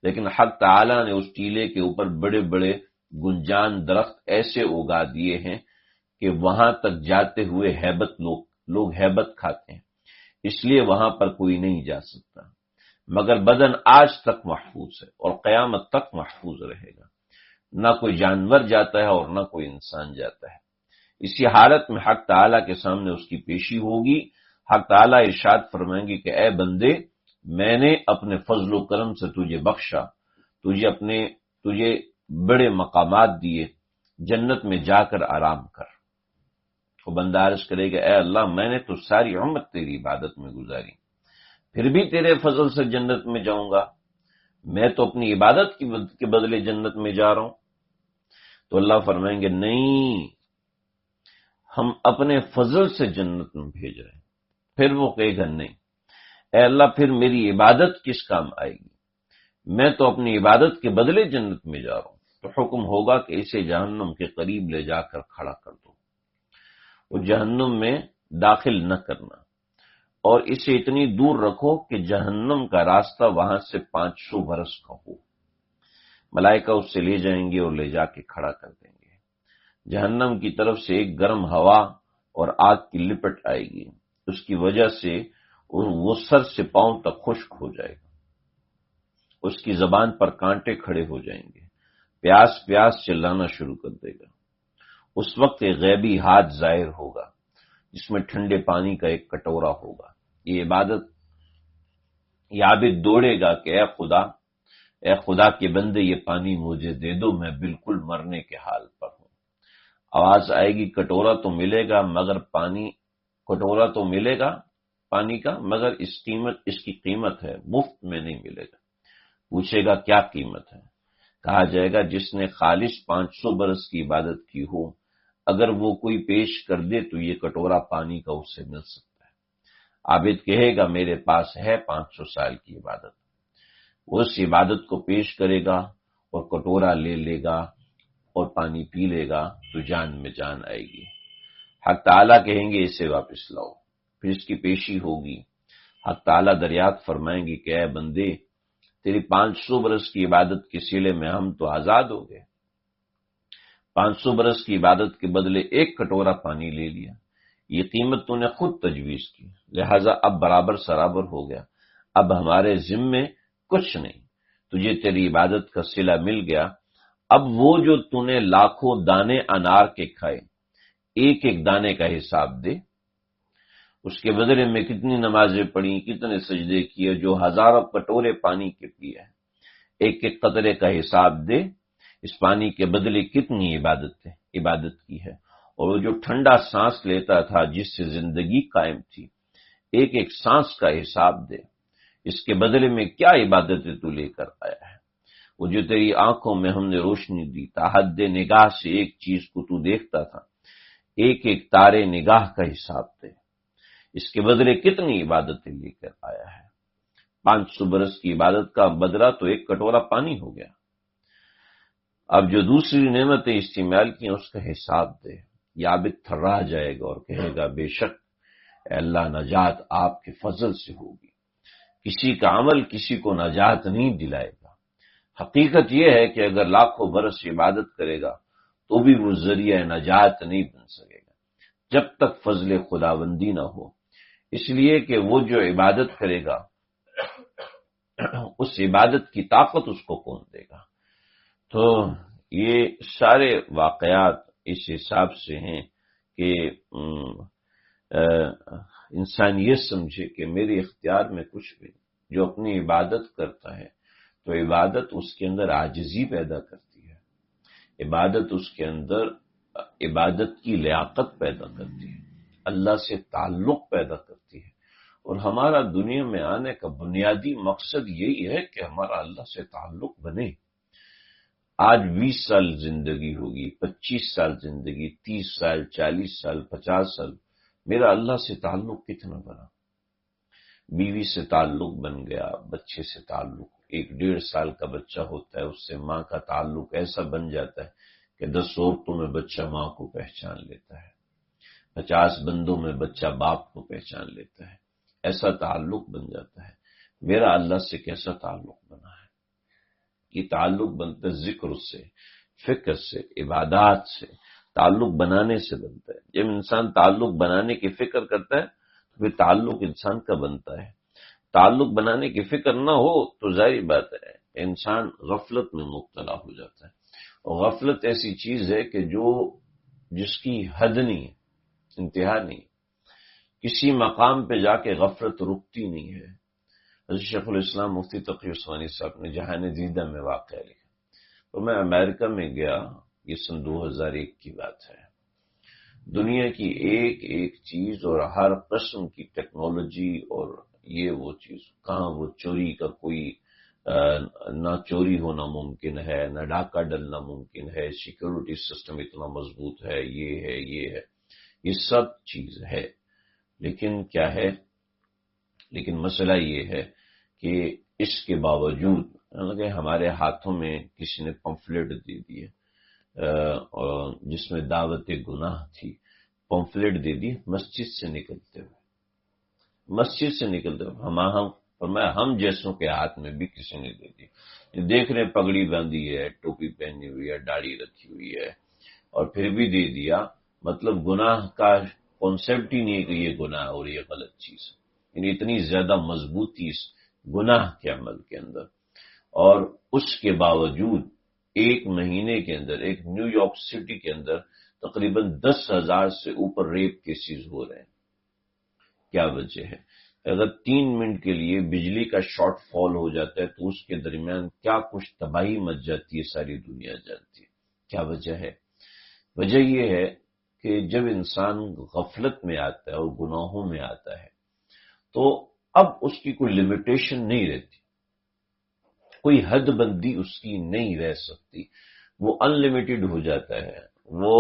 لیکن حق تعالی نے اس ٹیلے کے اوپر بڑے بڑے گنجان درخت ایسے اگا دیے ہیں کہ وہاں تک جاتے ہوئے لوگ ہیبت کھاتے ہیں، اس لیے وہاں پر کوئی نہیں جا سکتا، مگر بدن آج تک محفوظ ہے اور قیامت تک محفوظ رہے گا۔ نہ کوئی جانور جاتا ہے اور نہ کوئی انسان جاتا ہے۔ اسی حالت میں حق تعالیٰ کے سامنے اس کی پیشی ہوگی۔ حق تعالیٰ ارشاد فرمائیں گے کہ اے بندے، میں نے اپنے فضل و کرم سے تجھے بخشا، تجھے بڑے مقامات دیے، جنت میں جا کر آرام کر۔ وہ بندہ عرض کرے گا اے اللہ، میں نے تو ساری عمر تیری عبادت میں گزاری، پھر بھی تیرے فضل سے جنت میں جاؤں گا، میں تو اپنی عبادت کے بدلے جنت میں جا رہا ہوں۔ تو اللہ فرمائیں گے نہیں، ہم اپنے فضل سے جنت میں بھیج رہے ہیں۔ پھر وہ کہے گا نہیں، اے اللہ پھر میری عبادت کس کام آئے گی، میں تو اپنی عبادت کے بدلے جنت میں جا رہا ہوں۔ تو حکم ہوگا کہ اسے جہنم کے قریب لے جا کر کھڑا کر دو، وہ جہنم میں داخل نہ کرنا، اور اسے اتنی دور رکھو کہ جہنم کا راستہ وہاں سے 500 برس کا ہو۔ ملائکہ اس سے لے جائیں گے اور لے جا کے کھڑا کر دیں گے۔ جہنم کی طرف سے ایک گرم ہوا اور آگ کی لپٹ آئے گی، اس کی وجہ سے وہ سر سے پاؤں تک خشک ہو جائے گا، اس کی زبان پر کانٹے کھڑے ہو جائیں گے، پیاس پیاس چلانا شروع کر دے گا۔ اس وقت ایک غیبی ہاتھ ظاہر ہوگا جس میں ٹھنڈے پانی کا ایک کٹورا ہوگا۔ یہ عابد دوڑے گا کہ اے خدا کے بندے، یہ پانی مجھے دے دو، میں بالکل مرنے کے حال پر ہوں۔ آواز آئے گی کٹورا تو ملے گا، پانی کا، مگر اس کی قیمت ہے، مفت میں نہیں ملے گا۔ پوچھے گا کیا قیمت ہے؟ کہا جائے گا جس نے خالص 500 برس کی عبادت کی ہو، اگر وہ کوئی پیش کر دے تو یہ کٹورا پانی کا اس سے مل سکتا ہے۔ عابد کہے گا میرے پاس ہے 500 سال کی عبادت۔ وہ اس عبادت کو پیش کرے گا اور کٹورا لے لے گا اور پانی پی لے گا تو جان میں جان آئے گی۔ حق تعالیٰ کہیں گے اسے واپس لاؤ، پھر اس کی پیشی ہوگی۔ حق تعالیٰ دریافت فرمائیں گے کہ اے بندے، تیری 500 برس کی عبادت کے صلے میں ہم تو آزاد ہو گئے، 500 برس کی عبادت کے بدلے ایک کٹورا پانی لے لیا، یہ قیمت تو نے خود تجویز کی، لہذا اب برابر سرابر ہو گیا، اب ہمارے ذمے کچھ نہیں، تجھے تیری عبادت کا صلہ مل گیا۔ اب وہ جو تو نے لاکھوں دانے انار کے کھائے، ایک ایک دانے کا حساب دے، اس کے بدلے میں کتنی نمازیں پڑھی، کتنے سجدے کیے، جو ہزاروں کٹورے پانی کے پیے، ایک ایک قطرے کا حساب دے، اس پانی کے بدلے کتنی عبادت کی ہے، اور وہ جو ٹھنڈا سانس لیتا تھا جس سے زندگی قائم تھی، ایک ایک سانس کا حساب دے، اس کے بدلے میں کیا عبادتیں تو لے کر آیا ہے۔ وہ جو تیری آنکھوں میں ہم نے روشنی دی، تحد نگاہ سے ایک چیز کو تو دیکھتا تھا، ایک ایک تارے نگاہ کا حساب دے، اس کے بدلے کتنی عبادتیں لے کر آیا ہے۔ 500 برس کی عبادت کا بدلہ تو ایک کٹورا پانی ہو گیا۔ اب جو دوسری نعمتیں استعمال کی اس کا حساب دے۔ یہ عابد تھرا جائے گا اور کہے گا بے شک اے اللہ، نجات آپ کے فضل سے ہوگی، کسی کا عمل کسی کو نجات نہیں دلائے گا۔ حقیقت یہ ہے کہ اگر لاکھوں برس عبادت کرے گا تو بھی وہ ذریعہ نجات نہیں بن سکے گا جب تک فضل خداوندی نہ ہو، اس لیے کہ وہ جو عبادت کرے گا اس عبادت کی طاقت اس کو کون دے گا۔ تو یہ سارے واقعات اس حساب سے ہیں کہ انسان یہ سمجھے کہ میرے اختیار میں کچھ بھی نہیں۔ جو اپنی عبادت کرتا ہے تو عبادت اس کے اندر عاجزی پیدا کرتی ہے، عبادت اس کے اندر عبادت کی لیاقت پیدا کرتی ہے، اللہ سے تعلق پیدا کرتی ہے، اور ہمارا دنیا میں آنے کا بنیادی مقصد یہی ہے کہ ہمارا اللہ سے تعلق بنے۔ آج 20 سال زندگی ہوگی، 25 سال زندگی، 30 سال، 40 سال، 50 سال، میرا اللہ سے تعلق کتنا بنا؟ بیوی سے تعلق بن گیا، بچے سے تعلق ایک 1.5 سال کا بچہ ہوتا ہے، اس سے ماں کا تعلق ایسا بن جاتا ہے کہ 10 عورتوں میں بچہ ماں کو پہچان لیتا ہے، 50 بندوں میں بچہ باپ کو پہچان لیتا ہے، ایسا تعلق بن جاتا ہے۔ میرا اللہ سے کیسا تعلق بنا ہے؟ یہ تعلق بنتا ہے ذکر سے، فکر سے، عبادات سے، تعلق بنانے سے بنتا ہے۔ جب انسان تعلق بنانے کی فکر کرتا ہے تو پھر تعلق انسان کا بنتا ہے۔ تعلق بنانے کی فکر نہ ہو تو ظاہر بات ہے انسان غفلت میں مبتلا ہو جاتا ہے، اور غفلت ایسی چیز ہے کہ جس کی حد نہیں، انتہا نہیں، کسی مقام پہ جا کے غفلت رکتی نہیں ہے۔ حضرت شیخ الاسلام مفتی تقی عثمانی صاحب نے جہان دیدہ میں واقعہ لکھا، تو میں امریکہ میں گیا، یہ سن 2001 کی بات ہے۔ دنیا کی ایک ایک چیز اور ہر قسم کی ٹیکنالوجی اور یہ وہ چیز، کہاں وہ چوری کا کوئی نہ چوری ہونا ممکن ہے، نہ ڈاکہ ڈلنا ممکن ہے، سیکورٹی سسٹم اتنا مضبوط ہے، یہ ہے، یہ سب چیز ہے۔ لیکن کیا ہے؟ لیکن مسئلہ یہ ہے کہ اس کے باوجود کہ ہمارے ہاتھوں میں کسی نے پمفلیٹ دے دی ہے جس میں دعوت گناہ تھی، پمفلیٹ دے دی مسجد سے نکلتے ہوئے فرمایا ہم جیسوں کے ہاتھ میں بھی کسی نے دے دی۔ دیکھ رہے پگڑی باندھی ہے، ٹوپی پہنی ہوئی ہے، داڑھی رکھی ہوئی ہے، اور پھر بھی دے دیا۔ مطلب گناہ کا کانسیپٹ ہی نہیں ہے کہ یہ گناہ اور یہ غلط چیز ہے، یعنی اتنی زیادہ مضبوطی اس گناہ کے عمل کے اندر۔ اور اس کے باوجود ایک مہینے کے اندر ایک نیو یارک سٹی کے اندر تقریباً 10,000 سے اوپر ریپ کیسز ہو رہے ہیں۔ کیا وجہ ہے؟ اگر 3 منٹ کے لیے بجلی کا شارٹ فال ہو جاتا ہے تو اس کے درمیان کیا کچھ تباہی مچ جاتی ہے، ساری دنیا جانتی ہے۔ کیا وجہ ہے؟ وجہ یہ ہے کہ جب انسان غفلت میں آتا ہے اور گناہوں میں آتا ہے تو اب اس کی کوئی لمیٹیشن نہیں رہتی، کوئی حد بندی اس کی نہیں رہ سکتی، وہ ان لمیٹڈ ہو جاتا ہے، وہ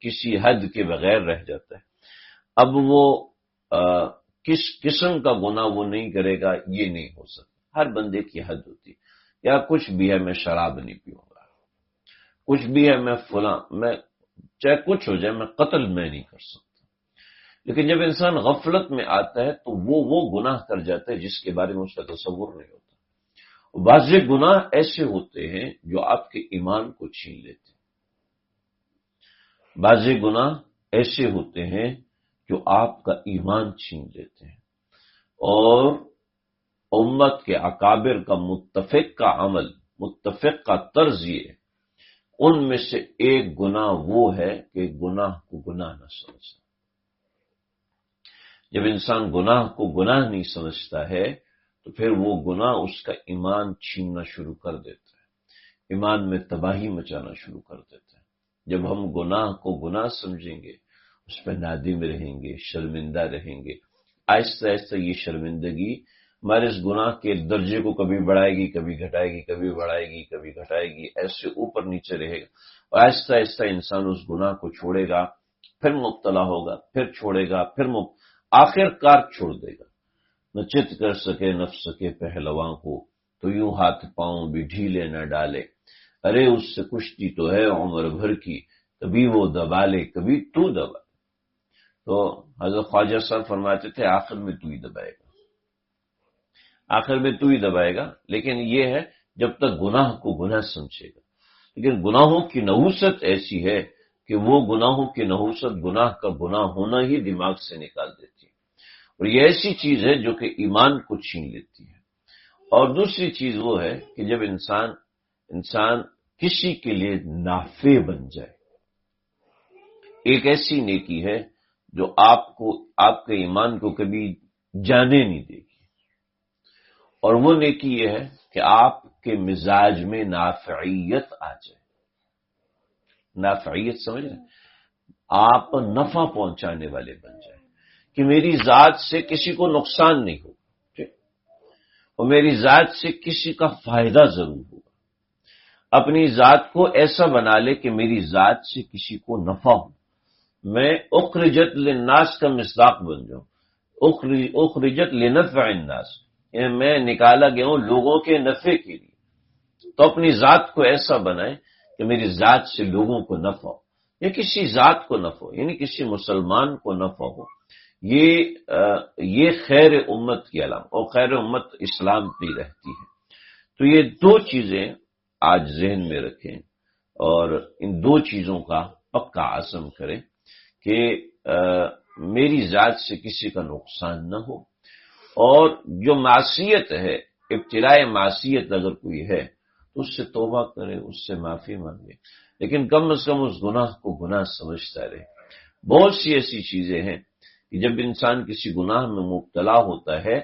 کسی حد کے بغیر رہ جاتا ہے۔ اب وہ کس قسم کا گناہ وہ نہیں کرے گا یہ نہیں ہو سکتا۔ ہر بندے کی حد ہوتی، یا کچھ بھی ہے میں شراب نہیں پیوں گا، کچھ بھی ہے میں چاہے کچھ ہو جائے میں قتل میں نہیں کر سکتا۔ لیکن جب انسان غفلت میں آتا ہے تو وہ گناہ کر جاتا ہے جس کے بارے میں اس کا تصور نہیں ہوتا۔ بعض گناہ ایسے ہوتے ہیں جو آپ کے ایمان کو چھین لیتے ہیں، بعض گناہ ایسے ہوتے ہیں جو آپ کا ایمان چھین لیتے ہیں، اور امت کے اکابر کا متفق کا عمل، متفق کا طرز یہ ہے، ان میں سے ایک گناہ وہ ہے کہ گناہ کو گناہ نہ سمجھنا۔ جب انسان گناہ کو گناہ نہیں سمجھتا ہے تو پھر وہ گناہ اس کا ایمان چھیننا شروع کر دیتا ہے، ایمان میں تباہی مچانا شروع کر دیتا ہے۔ جب ہم گناہ کو گناہ سمجھیں گے، اس پہ نادم رہیں گے، شرمندہ رہیں گے، آہستہ آہستہ یہ شرمندگی ہمارے اس گناہ کے درجے کو کبھی بڑھائے گی، کبھی گھٹائے گی، کبھی بڑھائے گی، کبھی گھٹائے گی، ایسے اوپر نیچے رہے گا، اور آہستہ آہستہ انسان اس گناہ کو چھوڑے گا، پھر مبتلا ہوگا، پھر چھوڑے گا، آخر کار چھوڑ دے گا۔ نہ چت کر سکے نفس کے پہلواں کو، تو یوں ہاتھ پاؤں بھی ڈھیلے نہ ڈالے، ارے اس سے کشتی تو ہے عمر بھر کی، کبھی وہ دبا لے کبھی تو دبا لے۔ تو حضرت خواجہ صاحب فرماتے تھے آخر میں تو ہی دبائے گا، آخر میں تو ہی دبائے گا، لیکن یہ ہے جب تک گناہ کو گناہ سمجھے گا۔ لیکن گناہوں کی نحوست ایسی ہے کہ وہ گناہوں کی نحوست گناہ کا گناہ ہونا ہی دماغ سے نکال دیتی ہے، اور یہ ایسی چیز ہے جو کہ ایمان کو چھین لیتی ہے۔ اور دوسری چیز وہ ہے کہ جب انسان کسی کے لیے نافع بن جائے، ایک ایسی نیکی ہے جو آپ کے ایمان کو کبھی جانے نہیں دے گی، اور وہ نیکی یہ ہے کہ آپ کے مزاج میں نافعیت آ جائے۔ نافعیت سمجھ رہے ہیں؟ آپ نفع پہنچانے والے بن جائیں کہ میری ذات سے کسی کو نقصان نہیں ہوگا، اور میری ذات سے کسی کا فائدہ ضرور ہوگا۔ اپنی ذات کو ایسا بنا لے کہ میری ذات سے کسی کو نفع ہو، میں اخرجت للناس کا مصداق بن جاؤں، اخرجت لنفع الناس، میں نکالا گیا ہوں لوگوں کے نفع کے لیے، تو اپنی ذات کو ایسا بنائیں کہ میری ذات سے لوگوں کو نفع ہو، یا کسی ذات کو نفع ہو، یعنی کسی مسلمان کو نفع ہو۔ یہ خیر امت کی علامت، اور خیر امت اسلام پہ رہتی ہے۔ تو یہ دو چیزیں آج ذہن میں رکھیں، اور ان دو چیزوں کا پکا عزم کریں کہ میری ذات سے کسی کا نقصان نہ ہو، اور جو معصیت ہے، ابتلاء معصیت اگر کوئی ہے تو اس سے توبہ کرے، اس سے معافی مانگے، لیکن کم از کم اس گناہ کو گناہ سمجھتا رہے۔ بہت سی ایسی چیزیں ہیں کہ جب انسان کسی گناہ میں مبتلا ہوتا ہے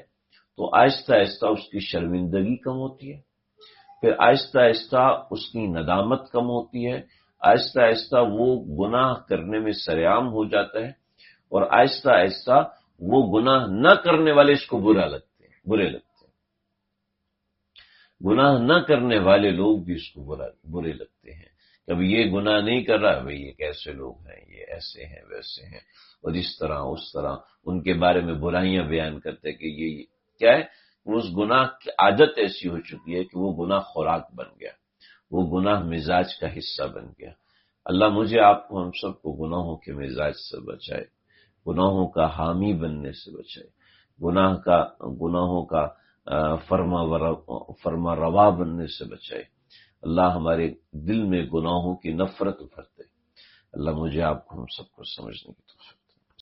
تو آہستہ آہستہ اس کی شرمندگی کم ہوتی ہے، پھر آہستہ آہستہ اس کی ندامت کم ہوتی ہے، آہستہ آہستہ وہ گناہ کرنے میں سرعام ہو جاتا ہے، اور آہستہ آہستہ وہ گناہ نہ کرنے والے اس کو برے لگتے ہیں، گناہ نہ کرنے والے لوگ بھی اس کو برے لگتے ہیں۔ کبھی یہ گناہ نہیں کر رہا، بھئی یہ کیسے لوگ ہیں، یہ ایسے ہیں ویسے ہیں، اور اس طرح اس طرح ان کے بارے میں برائیاں بیان کرتے کہ یہ کیا ہے، اس گناہ کی عادت ایسی ہو چکی ہے کہ وہ گناہ خوراک بن گیا، وہ گناہ مزاج کا حصہ بن گیا۔ اللہ مجھے آپ کو، ہم سب کو گناہوں کے مزاج سے بچائے، گناہوں کا حامی بننے سے بچائے، گناہوں کا فرما روا بننے سے بچائے۔ اللہ ہمارے دل میں گناہوں کی نفرت بھر دے۔ اللہ مجھے آپ کو، ہم سب کو سمجھنے کی توفیق